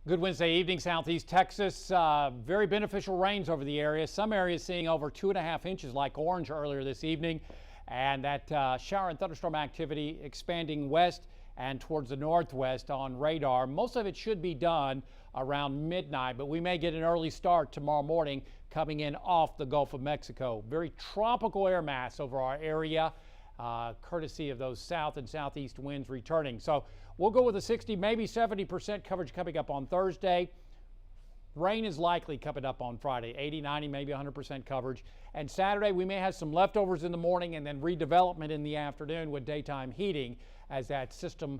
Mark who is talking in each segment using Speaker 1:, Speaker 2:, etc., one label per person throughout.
Speaker 1: Good Wednesday evening, Southeast Texas. Very beneficial rains over the area. Some areas seeing over 2.5 inches like Orange earlier this evening. And that shower and thunderstorm activity expanding west and towards the northwest on radar. Most of it should be done around midnight, but we may get an early start tomorrow morning coming in off the Gulf of Mexico. Very tropical air mass over our area. Courtesy of those south and southeast winds returning. So we'll go with a 60, maybe 70% coverage coming up on Thursday. Rain is likely coming up on Friday, 80, 90, maybe 100% coverage. And Saturday, we may have some leftovers in the morning and then redevelopment in the afternoon with daytime heating as that system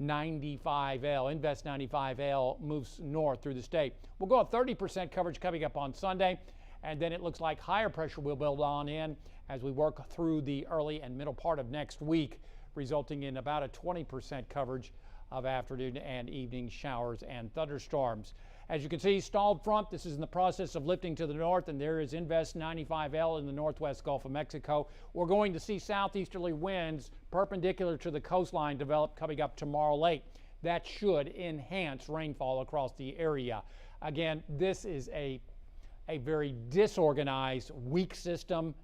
Speaker 1: 95L, Invest 95L, moves north through the state. We'll go at 30% coverage coming up on Sunday. And then it looks like higher pressure will build on in as we work through the early and middle part of next week, resulting in about a 20% coverage of afternoon and evening showers and thunderstorms. As you can see, stalled front. This is in the process of lifting to the north, and there is Invest 95L in the northwest Gulf of Mexico. We're going to see southeasterly winds perpendicular to the coastline develop coming up tomorrow late. That should enhance rainfall across the area. Again, this is a very disorganized, weak system.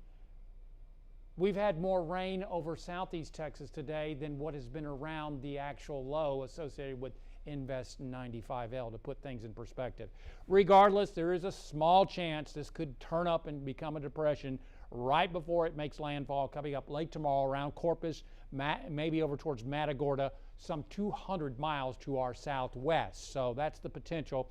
Speaker 1: We've had more rain over southeast Texas today than what has been around the actual low associated with Invest 95L, to put things in perspective. Regardless, there is a small chance this could turn up and become a depression right before it makes landfall coming up late tomorrow around Corpus, maybe over towards Matagorda, some 200 miles to our southwest. So that's the potential.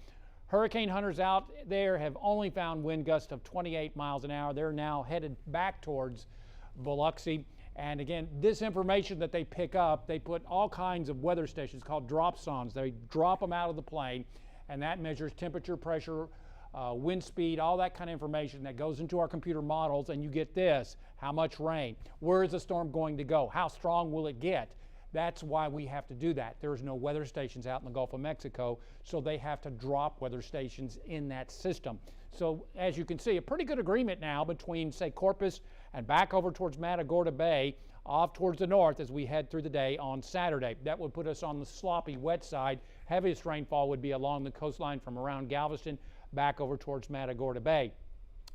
Speaker 1: Hurricane hunters out there have only found wind gusts of 28 miles an hour. They're now headed back towards Biloxi. And again, this information that they pick up, they put all kinds of weather stations called drop zones. They drop them out of the plane, and that measures temperature, pressure, wind speed, all that kind of information that goes into our computer models. And you get this: how much rain? Where is the storm going to go? How strong will it get? That's why we have to do that. There's no weather stations out in the Gulf of Mexico, so they have to drop weather stations in that system. So as you can see, a pretty good agreement now between, say, Corpus and back over towards Matagorda Bay, off towards the north as we head through the day on Saturday. That would put us on the sloppy, wet side. Heaviest rainfall would be along the coastline from around Galveston back over towards Matagorda Bay.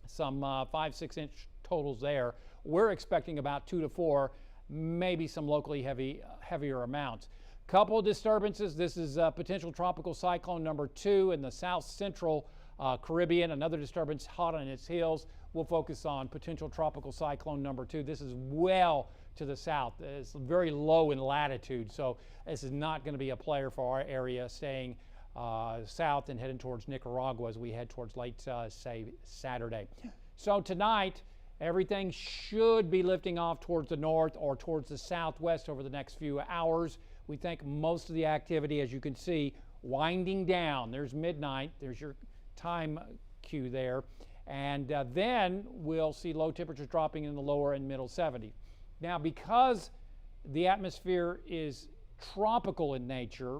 Speaker 1: Some 5-6 inch totals there. We're expecting about 2 to 4. Maybe some locally heavier amounts. Couple of disturbances. This is potential tropical cyclone number 2 in the south central Caribbean. Another disturbance hot on its heels. We'll focus on potential tropical cyclone number 2. This is well to the south. It's very low in latitude, so this is not going to be a player for our area, staying south and heading towards Nicaragua as we head towards late, say, Saturday. So tonight, everything should be lifting off towards the north or towards the southwest over the next few hours. We think most of the activity, as you can see, winding down. There's midnight. There's your time cue there. And then we'll see low temperatures dropping in the lower and middle 70s. Now, because the atmosphere is tropical in nature,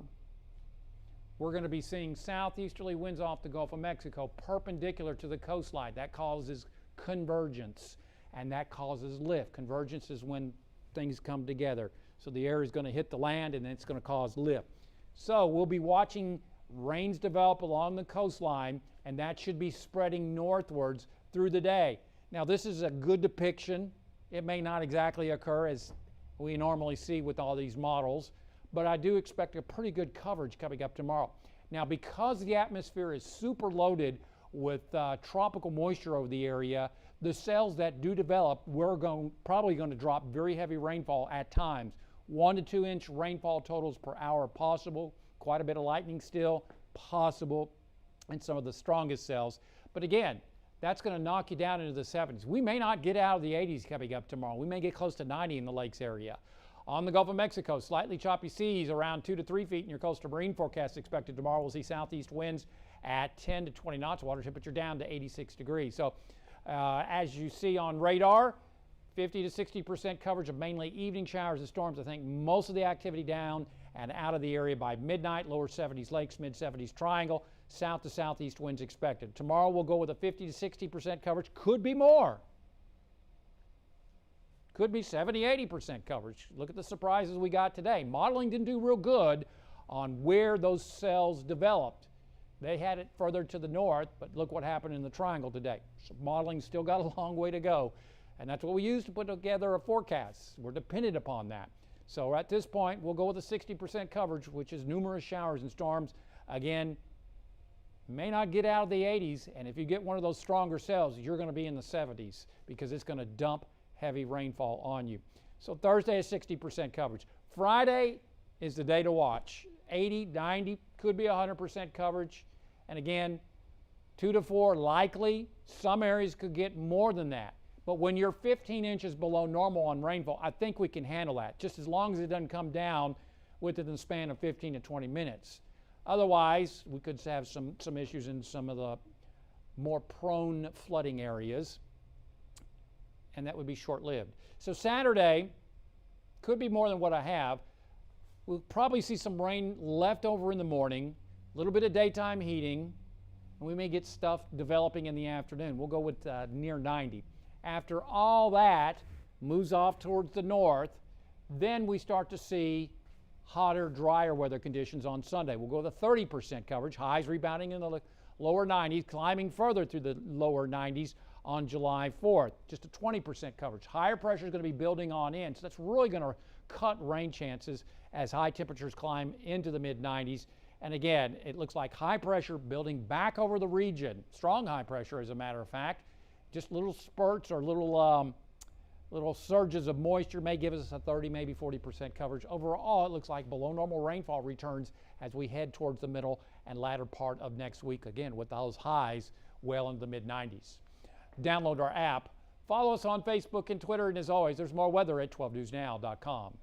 Speaker 1: we're going to be seeing southeasterly winds off the Gulf of Mexico perpendicular to the coastline. That causes convergence, and that causes lift. Convergence is when things come together. So the air is going to hit the land, and then it's going to cause lift. So we'll be watching rains develop along the coastline, and that should be spreading northwards through the day. Now, this is a good depiction. It may not exactly occur as we normally see with all these models, but I do expect a pretty good coverage coming up tomorrow. Now, because the atmosphere is super loaded with tropical moisture over the area, the cells that do develop, we're probably going to drop very heavy rainfall at times. 1 to 2 inch rainfall totals per hour possible. Quite a bit of lightning still possible in some of the strongest cells. But again, that's going to knock you down into the 70s. We may not get out of the 80s coming up tomorrow. We may get close to 90 in the lakes area. On the Gulf of Mexico, slightly choppy seas around 2 to 3 feet in your coastal marine forecast expected tomorrow. We'll see southeast winds at 10 to 20 knots, water temperature down to 86 degrees. So as you see on radar, 50 to 60% coverage of mainly evening showers and storms. I think most of the activity down and out of the area by midnight. Lower 70s lakes, mid 70s triangle, south to southeast winds expected. Tomorrow we'll go with a 50 to 60% coverage. Could be more. Could be 70, 80% coverage. Look at the surprises we got today. Modeling didn't do real good on where those cells developed. They had it further to the north, but look what happened in the triangle today. So modeling's still got a long way to go, and that's what we use to put together a forecast. We're dependent upon that. So at this point, we'll go with a 60% coverage, which is numerous showers and storms. Again, may not get out of the 80s, and if you get one of those stronger cells, you're going to be in the 70s because it's going to dump heavy rainfall on you. So Thursday is 60% coverage. Friday is the day to watch. 80, 90, could be 100% coverage. And again, 2 to 4 likely. Some areas could get more than that. But when you're 15 inches below normal on rainfall, I think we can handle that, just as long as it doesn't come down within the span of 15 to 20 minutes. Otherwise, we could have some issues in some of the more prone flooding areas, and that would be short-lived. So Saturday could be more than what I have. We'll probably see some rain left over in the morning, a little bit of daytime heating, and we may get stuff developing in the afternoon. We'll go with near 90. After all that moves off towards the north, then we start to see hotter, drier weather conditions on Sunday. We'll go with a 30% coverage, highs rebounding in the lower 90s, climbing further through the lower 90s on July 4th. Just a 20% coverage. Higher pressure is going to be building on in, so that's really going to cut rain chances as high temperatures climb into the mid-90s. And again, it looks like high pressure building back over the region. Strong high pressure, as a matter of fact. Just little spurts or little surges of moisture may give us a 30, maybe 40% coverage. Overall, it looks like below normal rainfall returns as we head towards the middle and latter part of next week, again, with those highs well into the mid-90s. Download our app. Follow us on Facebook and Twitter, and as always, there's more weather at 12newsnow.com.